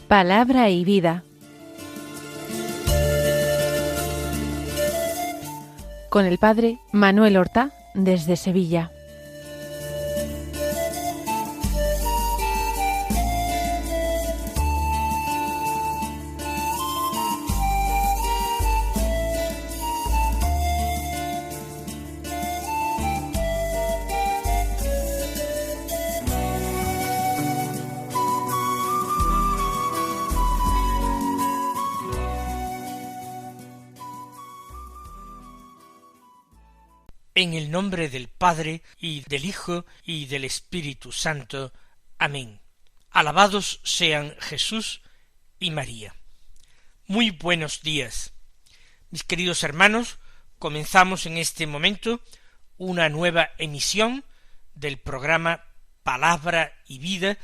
Palabra y vida. Con el padre Manuel Horta, desde Sevilla. En el nombre del Padre, y del Hijo, y del Espíritu Santo. Amén. Alabados sean Jesús y María. Muy buenos días. Mis queridos hermanos, comenzamos en este momento una nueva emisión del programa Palabra y Vida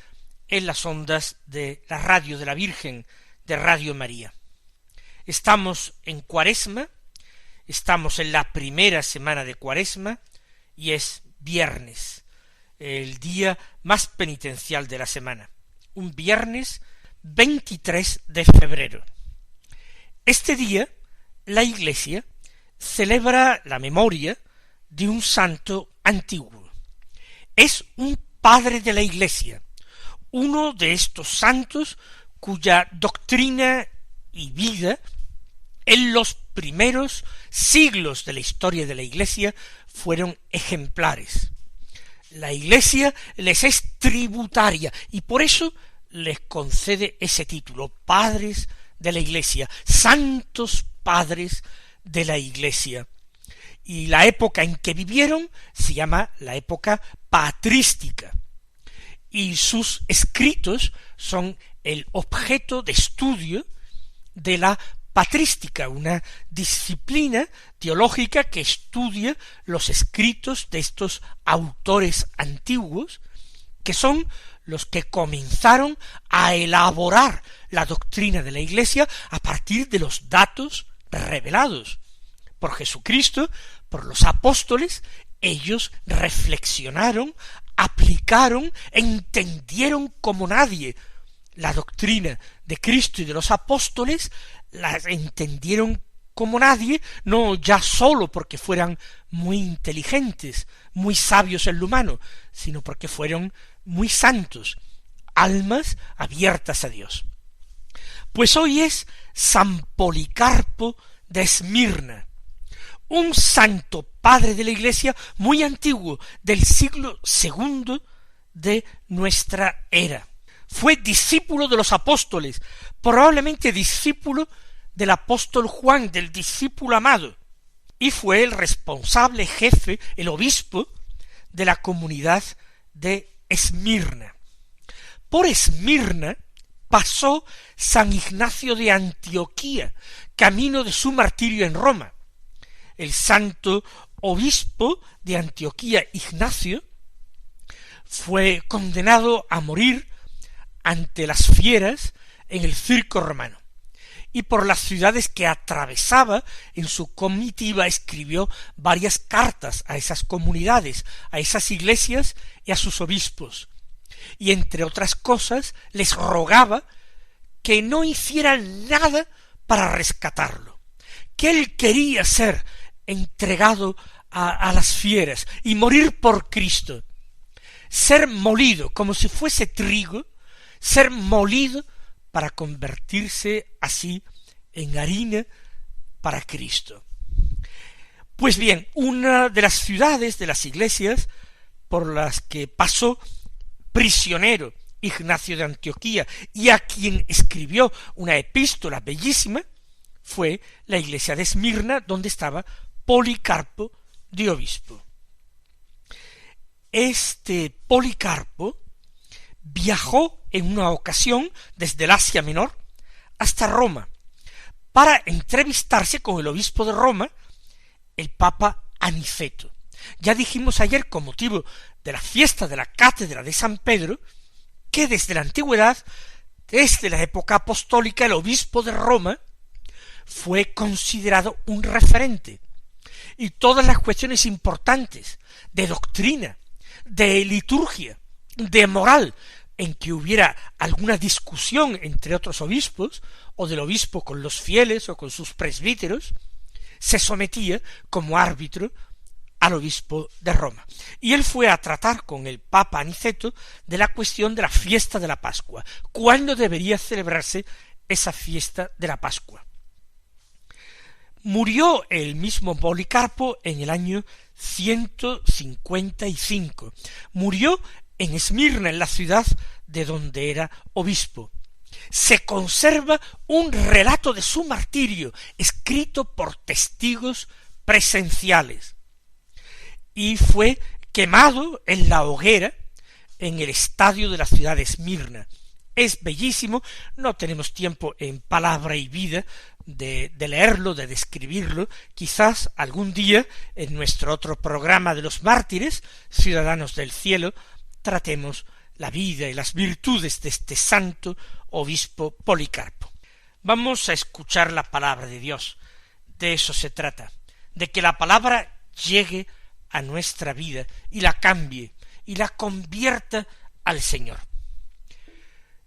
en las ondas de la Radio de la Virgen, de Radio María. Estamos en Cuaresma. Estamos en la primera semana de Cuaresma y es viernes, el día más penitencial de la semana, un viernes 23 de febrero. Este día la Iglesia celebra la memoria de un santo antiguo. Es un padre de la Iglesia, uno de estos santos cuya doctrina y vida en los primeros siglos de la historia de la Iglesia fueron ejemplares. La Iglesia les es tributaria y por eso les concede ese título, padres de la Iglesia, santos padres de la Iglesia. Y la época en que vivieron se llama la época patrística. Y sus escritos son el objeto de estudio de la patrística, una disciplina teológica que estudia los escritos de estos autores antiguos, que son los que comenzaron a elaborar la doctrina de la Iglesia a partir de los datos revelados por Jesucristo, por los apóstoles. Ellos reflexionaron, aplicaron, entendieron como nadie la doctrina de Cristo y de los apóstoles, la entendieron como nadie, no ya sólo porque fueran muy inteligentes, muy sabios en lo humano, sino porque fueron muy santos, almas abiertas a Dios. Pues hoy es San Policarpo de Esmirna, un santo padre de la Iglesia muy antiguo, del siglo II de nuestra era. Fue discípulo de los apóstoles, probablemente discípulo del apóstol Juan, del discípulo amado, y fue el responsable jefe, el obispo de la comunidad de Esmirna. Por Esmirna pasó San Ignacio de Antioquía, camino de su martirio en Roma. El santo obispo de Antioquía, Ignacio, fue condenado a morir ante las fieras en el circo romano, y por las ciudades que atravesaba en su comitiva escribió varias cartas a esas comunidades, a esas iglesias y a sus obispos, y entre otras cosas les rogaba que no hicieran nada para rescatarlo, que él quería ser entregado a las fieras y morir por Cristo, ser molido como si fuese trigo, ser molido para convertirse así en harina para Cristo. Pues bien, una de las ciudades, de las iglesias por las que pasó prisionero Ignacio de Antioquía y a quien escribió una epístola bellísima, fue la iglesia de Esmirna, donde estaba Policarpo de obispo. Este Policarpo viajó en una ocasión desde el Asia Menor hasta Roma para entrevistarse con el obispo de Roma, el Papa Aniceto. Ya dijimos ayer, con motivo de la fiesta de la cátedra de San Pedro, que desde la antigüedad, desde la época apostólica, el obispo de Roma fue considerado un referente, y todas las cuestiones importantes de doctrina, de liturgia, de moral, en que hubiera alguna discusión entre otros obispos, o del obispo con los fieles o con sus presbíteros, se sometía como árbitro al obispo de Roma. Y él fue a tratar con el Papa Aniceto de la cuestión de la fiesta de la Pascua. ¿Cuándo debería celebrarse esa fiesta de la Pascua? Murió el mismo Policarpo en el año 155. Murió en Esmirna, en la ciudad de donde era obispo. Se conserva un relato de su martirio, escrito por testigos presenciales, y fue quemado en la hoguera en el estadio de la ciudad de Esmirna. Es bellísimo, no tenemos tiempo en Palabra y Vida de leerlo, de describirlo. Quizás algún día en nuestro otro programa de los mártires, Ciudadanos del Cielo, tratemos la vida y las virtudes de este santo obispo Policarpo. Vamos a escuchar la palabra de Dios. De eso se trata, de que la palabra llegue a nuestra vida y la cambie y la convierta al Señor.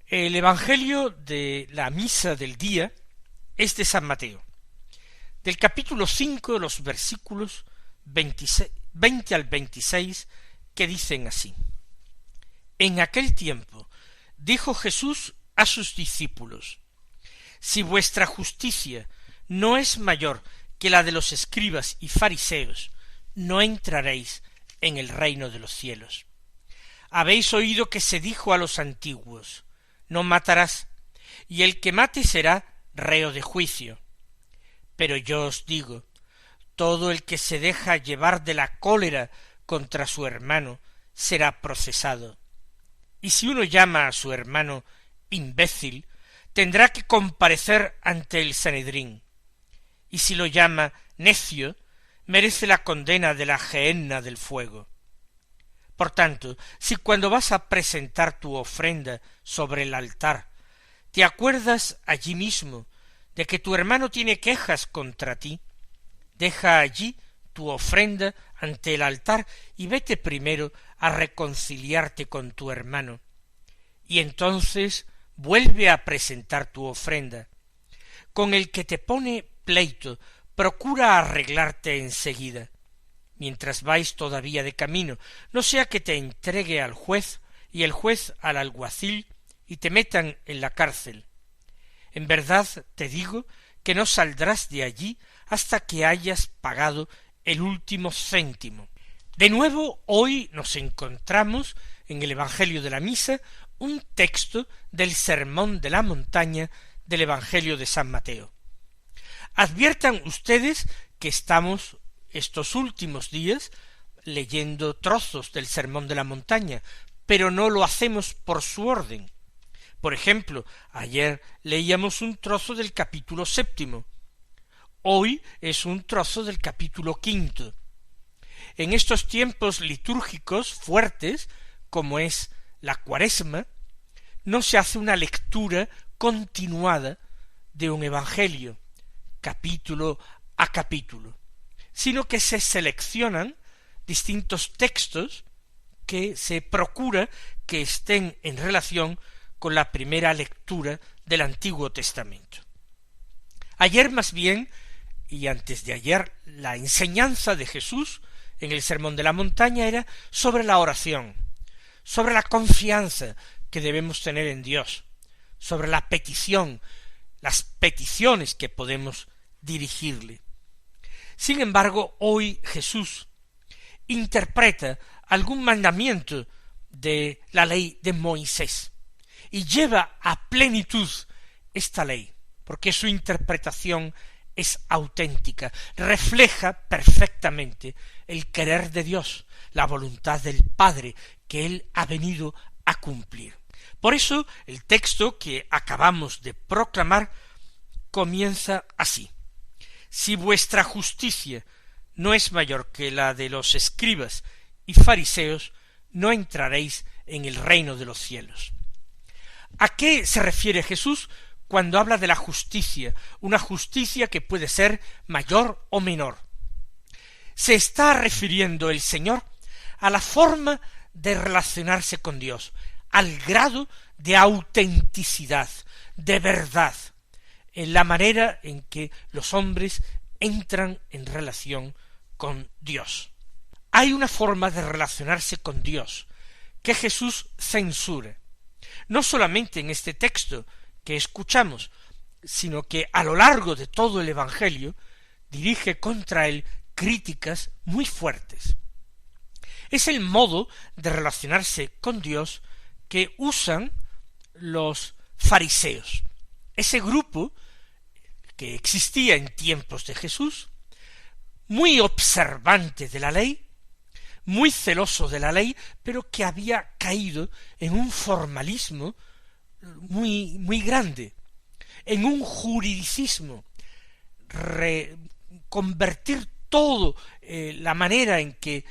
El Evangelio de la misa del día es de San Mateo, del capítulo 5, los versículos 20 al 26, que dicen así: En aquel tiempo dijo Jesús a sus discípulos: Si vuestra justicia no es mayor que la de los escribas y fariseos, no entraréis en el reino de los cielos. Habéis oído que se dijo a los antiguos: No matarás, y el que mate será reo de juicio. Pero yo os digo, todo el que se deja llevar de la cólera contra su hermano será procesado. Y si uno llama a su hermano imbécil, tendrá que comparecer ante el Sanedrín. Y si lo llama necio, merece la condena de la gehenna del fuego. Por tanto, si cuando vas a presentar tu ofrenda sobre el altar, te acuerdas allí mismo de que tu hermano tiene quejas contra ti, deja allí tu ofrenda ante el altar y vete primero a reconciliarte con tu hermano, y entonces vuelve a presentar tu ofrenda. Con el que te pone pleito, procura arreglarte enseguida, mientras vais todavía de camino, no sea que te entregue al juez y el juez al alguacil y te metan en la cárcel. En verdad te digo que no saldrás de allí hasta que hayas pagado el último céntimo. De nuevo, hoy nos encontramos en el Evangelio de la Misa un texto del Sermón de la Montaña del Evangelio de San Mateo. Adviertan ustedes que estamos estos últimos días leyendo trozos del Sermón de la Montaña, pero no lo hacemos por su orden. Por ejemplo, ayer leíamos un trozo del capítulo 7, hoy es un trozo del capítulo 5. En estos tiempos litúrgicos fuertes, como es la Cuaresma, no se hace una lectura continuada de un evangelio, capítulo a capítulo, sino que se seleccionan distintos textos que se procura que estén en relación con la primera lectura del Antiguo Testamento. Ayer más bien, y antes de ayer, la enseñanza de Jesús en el Sermón de la Montaña era sobre la oración, sobre la confianza que debemos tener en Dios, sobre la petición, las peticiones que podemos dirigirle. Sin embargo, hoy Jesús interpreta algún mandamiento de la ley de Moisés y lleva a plenitud esta ley, porque su interpretación es auténtica, refleja perfectamente el querer de Dios, la voluntad del Padre que Él ha venido a cumplir. Por eso el texto que acabamos de proclamar comienza así: Si vuestra justicia no es mayor que la de los escribas y fariseos, no entraréis en el reino de los cielos. ¿A qué se refiere Jesús cuando habla de la justicia? Una justicia que puede ser mayor o menor. Se está refiriendo el Señor a la forma de relacionarse con Dios, al grado de autenticidad, de verdad, en la manera en que los hombres entran en relación con Dios. Hay una forma de relacionarse con Dios que Jesús censura, no solamente en este texto que escuchamos, sino que a lo largo de todo el Evangelio dirige contra él críticas muy fuertes. Es el modo de relacionarse con Dios que usan los fariseos, ese grupo que existía en tiempos de Jesús, muy observante de la ley, muy celoso de la ley, pero que había caído en un formalismo muy grande, en un juridicismo, convertir todo la manera en que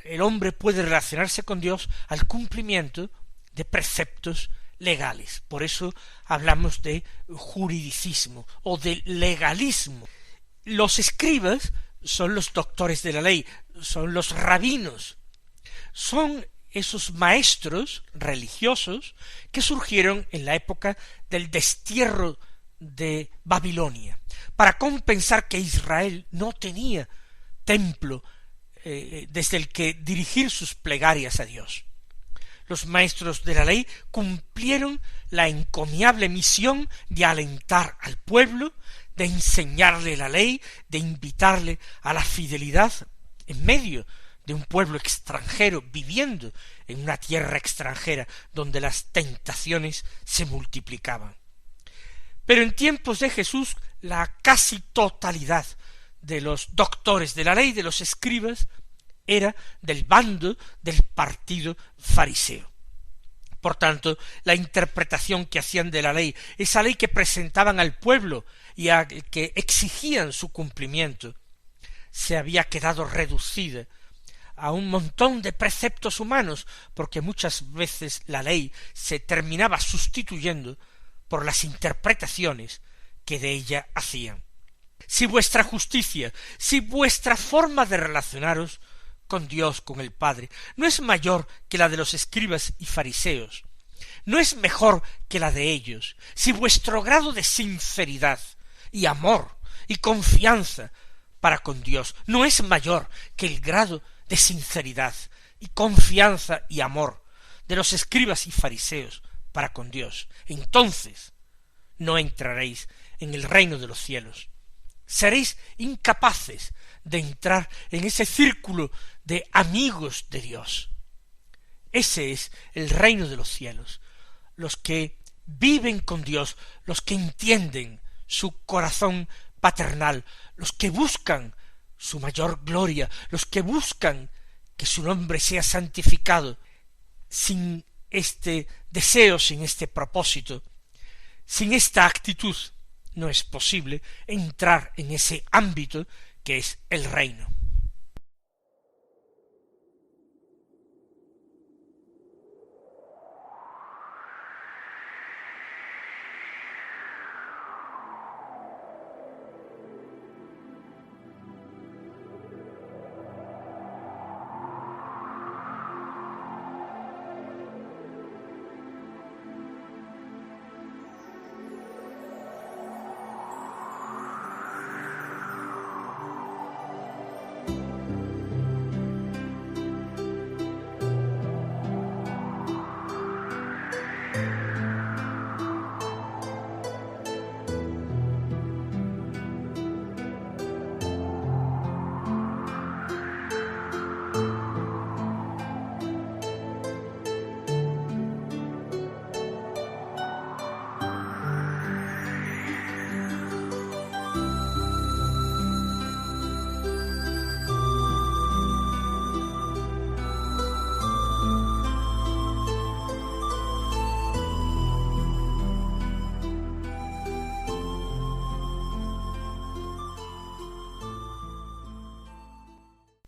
el hombre puede relacionarse con Dios al cumplimiento de preceptos legales. Por eso hablamos de juridicismo o de legalismo. Los escribas son los doctores de la ley, son los rabinos, son esos maestros religiosos que surgieron en la época del destierro de Babilonia, para compensar que Israel no tenía templo desde el que dirigir sus plegarias a Dios. Los maestros de la ley cumplieron la encomiable misión de alentar al pueblo, de enseñarle la ley, de invitarle a la fidelidad en medio de un pueblo extranjero, viviendo en una tierra extranjera donde las tentaciones se multiplicaban. Pero en tiempos de Jesús, la casi totalidad de los doctores de la ley, de los escribas, era del bando del partido fariseo. Por tanto, la interpretación que hacían de la ley, esa ley que presentaban al pueblo y a que exigían su cumplimiento, se había quedado reducida a un montón de preceptos humanos, porque muchas veces la ley se terminaba sustituyendo por las interpretaciones que de ella hacían. Si vuestra justicia, si vuestra forma de relacionaros con Dios, con el Padre, no es mayor que la de los escribas y fariseos, no es mejor que la de ellos, si vuestro grado de sinceridad y amor y confianza para con Dios no es mayor que el grado de sinceridad y confianza y amor de los escribas y fariseos para con Dios, entonces no entraréis en el reino de los cielos. Seréis incapaces de entrar en ese círculo de amigos de Dios. Ese es el reino de los cielos. Los que viven con Dios, los que entienden su corazón paternal, los que buscan su mayor gloria, los que buscan que su nombre sea santificado, sin este deseo, sin este propósito, sin esta actitud, no es posible entrar en ese ámbito que es el reino.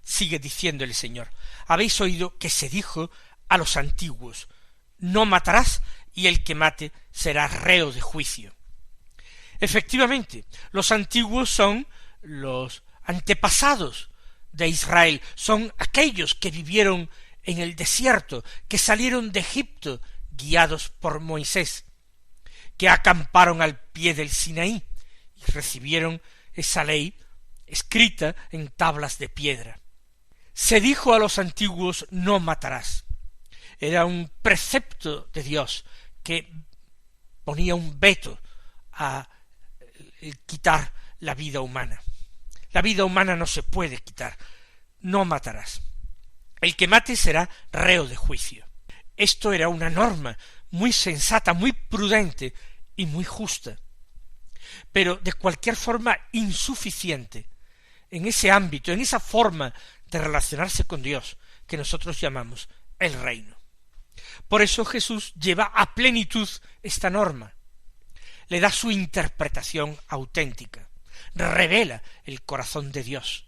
Sigue diciendo el Señor: habéis oído que se dijo a los antiguos, no matarás, y el que mate será reo de juicio. Efectivamente, los antiguos son los antepasados de Israel, son aquellos que vivieron en el desierto, que salieron de Egipto guiados por Moisés, que acamparon al pie del Sinaí y recibieron esa ley escrita en tablas de piedra. Se dijo a los antiguos: no matarás. Era un precepto de Dios que ponía un veto a quitar la vida humana. La vida humana no se puede quitar. No matarás. El que mate será reo de juicio. Esto era una norma muy sensata, muy prudente y muy justa, pero de cualquier forma insuficiente en ese ámbito, en esa forma de relacionarse con Dios que nosotros llamamos el reino. Por eso Jesús lleva a plenitud esta norma, le da su interpretación auténtica, revela el corazón de Dios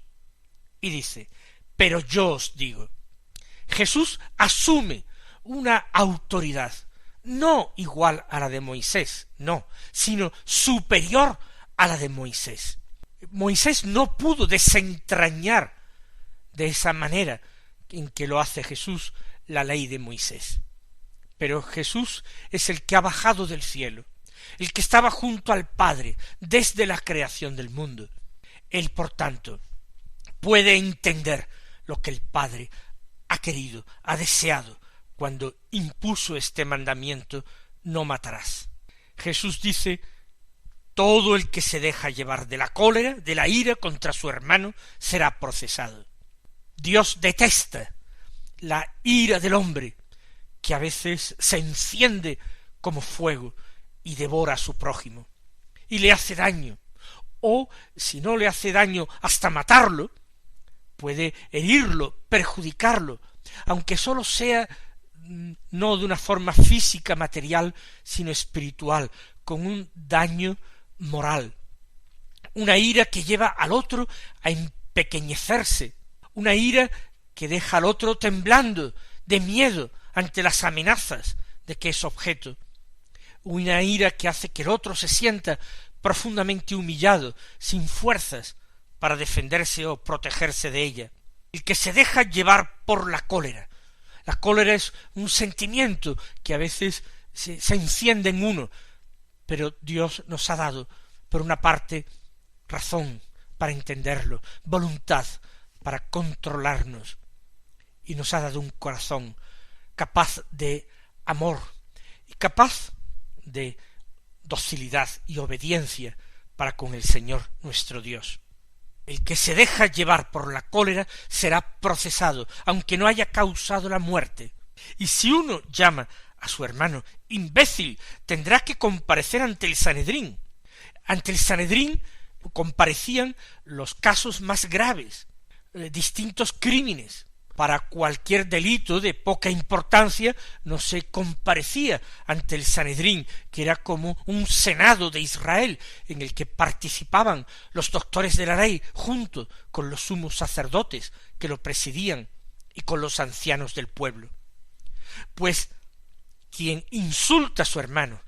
y dice: pero yo os digo. Jesús asume una autoridad no igual a la de Moisés, no, sino superior a la de Moisés. Moisés no pudo desentrañar de esa manera en que lo hace Jesús la ley de Moisés. Pero Jesús es el que ha bajado del cielo, el que estaba junto al Padre desde la creación del mundo. Él, por tanto, puede entender lo que el Padre ha querido, ha deseado, cuando impuso este mandamiento: no matarás. Jesús dice: todo el que se deja llevar de la cólera, de la ira contra su hermano, será procesado. Dios detesta la ira del hombre, que a veces se enciende como fuego y devora a su prójimo, y le hace daño, o si no le hace daño hasta matarlo, puede herirlo, perjudicarlo, aunque sólo sea no de una forma física, material, sino espiritual, con un daño moral. Una ira que lleva al otro a empequeñecerse, una ira que deja al otro temblando de miedo ante las amenazas de que es objeto, una ira que hace que el otro se sienta profundamente humillado, sin fuerzas para defenderse o protegerse de ella. El que se deja llevar por la cólera. La cólera es un sentimiento que a veces se enciende en uno, pero Dios nos ha dado, por una parte, razón para entenderlo, voluntad para controlarnos, y nos ha dado un corazón capaz de amor y capaz de docilidad y obediencia para con el Señor nuestro Dios. El que se deja llevar por la cólera será procesado, aunque no haya causado la muerte. Y si uno llama a su hermano imbécil, tendrá que comparecer ante el Sanedrín. Ante el Sanedrín comparecían los casos más graves, distintos crímenes. Para cualquier delito de poca importancia no se comparecía ante el Sanedrín, que era como un senado de Israel, en el que participaban los doctores de la ley, junto con los sumos sacerdotes que lo presidían y con los ancianos del pueblo. Pues quien insulta a su hermano,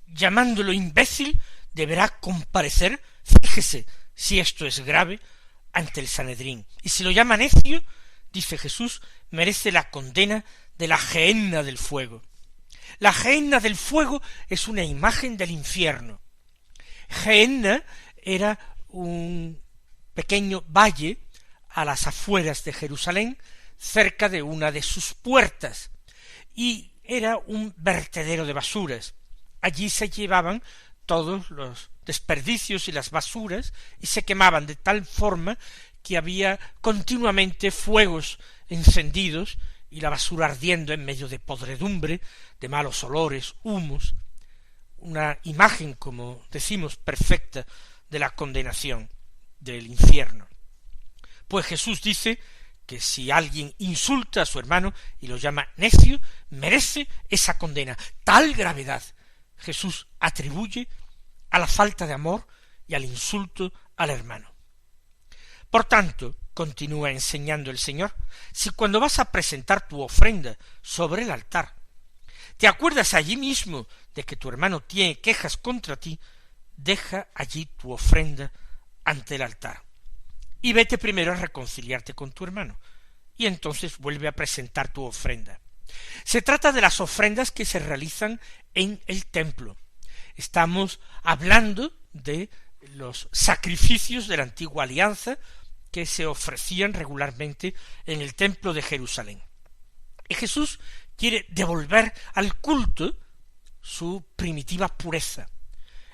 llamándolo imbécil, deberá comparecer, fíjese si esto es grave, ante el Sanedrín. Y si lo llama necio, dice Jesús, merece la condena de la gehenna del fuego. La gehenna del fuego es una imagen del infierno. Gehenna era un pequeño valle a las afueras de Jerusalén, cerca de una de sus puertas, y era un vertedero de basuras. Allí se llevaban todos los desperdicios y las basuras y se quemaban de tal forma que había continuamente fuegos encendidos y la basura ardiendo en medio de podredumbre, de malos olores, humos, una imagen, como decimos, perfecta de la condenación del infierno. Pues Jesús dice que si alguien insulta a su hermano y lo llama necio, merece esa condena. Tal gravedad Jesús atribuye a la falta de amor y al insulto al hermano. Por tanto, continúa enseñando el Señor, si cuando vas a presentar tu ofrenda sobre el altar, te acuerdas allí mismo de que tu hermano tiene quejas contra ti, deja allí tu ofrenda ante el altar, y vete primero a reconciliarte con tu hermano, y entonces vuelve a presentar tu ofrenda. Se trata de las ofrendas que se realizan en el templo. Estamos hablando de los sacrificios de la antigua alianza que se ofrecían regularmente en el templo de Jerusalén. Y Jesús quiere devolver al culto su primitiva pureza.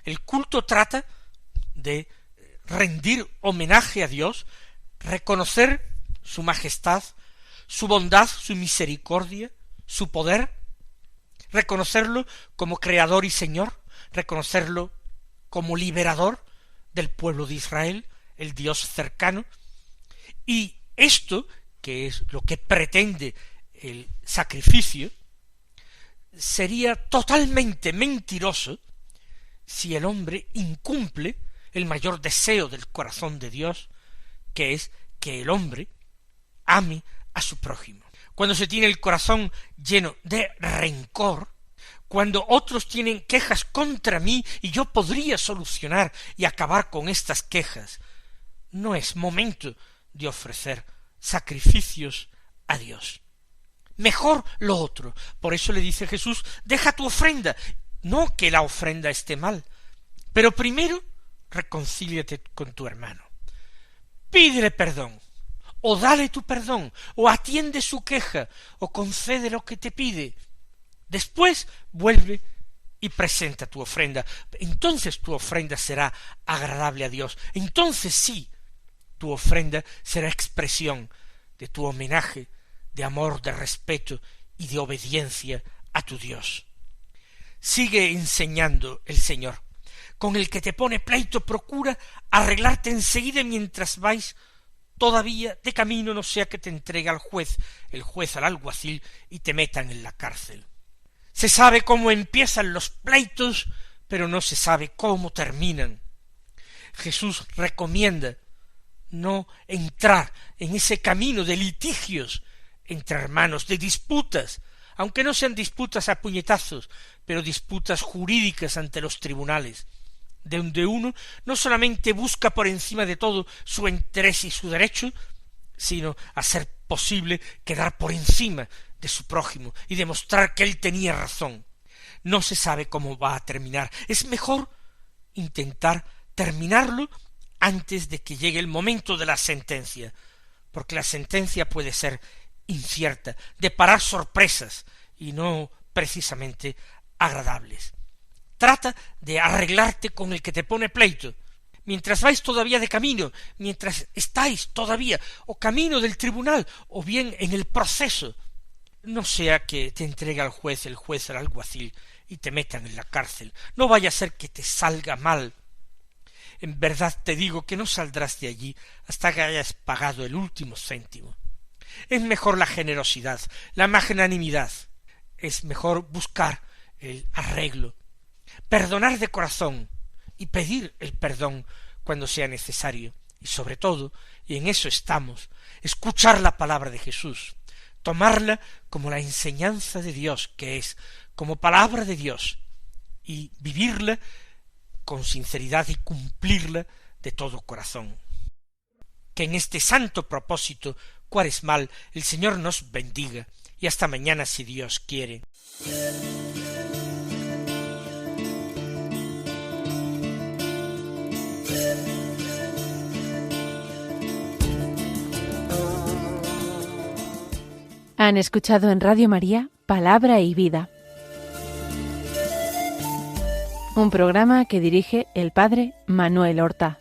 El culto trata de rendir homenaje a Dios, reconocer su majestad, su bondad, su misericordia, su poder, reconocerlo como creador y señor, reconocerlo como liberador del pueblo de Israel, el Dios cercano. Y esto, que es lo que pretende el sacrificio, sería totalmente mentiroso si el hombre incumple el mayor deseo del corazón de Dios, que es que el hombre ame a su prójimo. Cuando se tiene el corazón lleno de rencor, cuando otros tienen quejas contra mí y yo podría solucionar y acabar con estas quejas, no es momento de ofrecer sacrificios a Dios. Mejor lo otro. Por eso le dice Jesús, deja tu ofrenda. No que la ofrenda esté mal, pero primero reconcíliate con tu hermano. Pídele perdón, o dale tu perdón, o atiende su queja, o concede lo que te pide. Después vuelve y presenta tu ofrenda. Entonces tu ofrenda será agradable a Dios. Entonces sí, tu ofrenda será expresión de tu homenaje, de amor, de respeto y de obediencia a tu Dios. Sigue enseñando el Señor. Con el que te pone pleito procura arreglarte enseguida mientras vais todavía de camino, no sea que te entregue al juez, el juez al alguacil y te metan en la cárcel. Se sabe cómo empiezan los pleitos, pero no se sabe cómo terminan. Jesús recomienda no entrar en ese camino de litigios entre hermanos, de disputas, aunque no sean disputas a puñetazos, pero disputas jurídicas ante los tribunales, de donde uno no solamente busca por encima de todo su interés y su derecho, sino hacer posible quedar por encima de su prójimo y demostrar que él tenía razón. No se sabe cómo va a terminar. Es mejor intentar terminarlo antes de que llegue el momento de la sentencia, porque la sentencia puede ser incierta, deparar sorpresas y no precisamente agradables. Trata de arreglarte con el que te pone pleito, mientras vais todavía de camino, mientras estáis todavía o camino del tribunal o bien en el proceso, no sea que te entregue al juez, el juez al alguacil y te metan en la cárcel. No vaya a ser que te salga mal. En verdad te digo que no saldrás de allí hasta que hayas pagado el último céntimo. Es mejor la generosidad, la magnanimidad. Es mejor buscar el arreglo, perdonar de corazón y pedir el perdón cuando sea necesario. Y sobre todo, y en eso estamos, escuchar la palabra de Jesús, tomarla como la enseñanza de Dios que es, como palabra de Dios, y vivirla con sinceridad y cumplirla de todo corazón. Que en este santo propósito cuaresmal el Señor nos bendiga, y hasta mañana si Dios quiere. Han escuchado en Radio María Palabra y Vida, un programa que dirige el Padre Manuel Horta.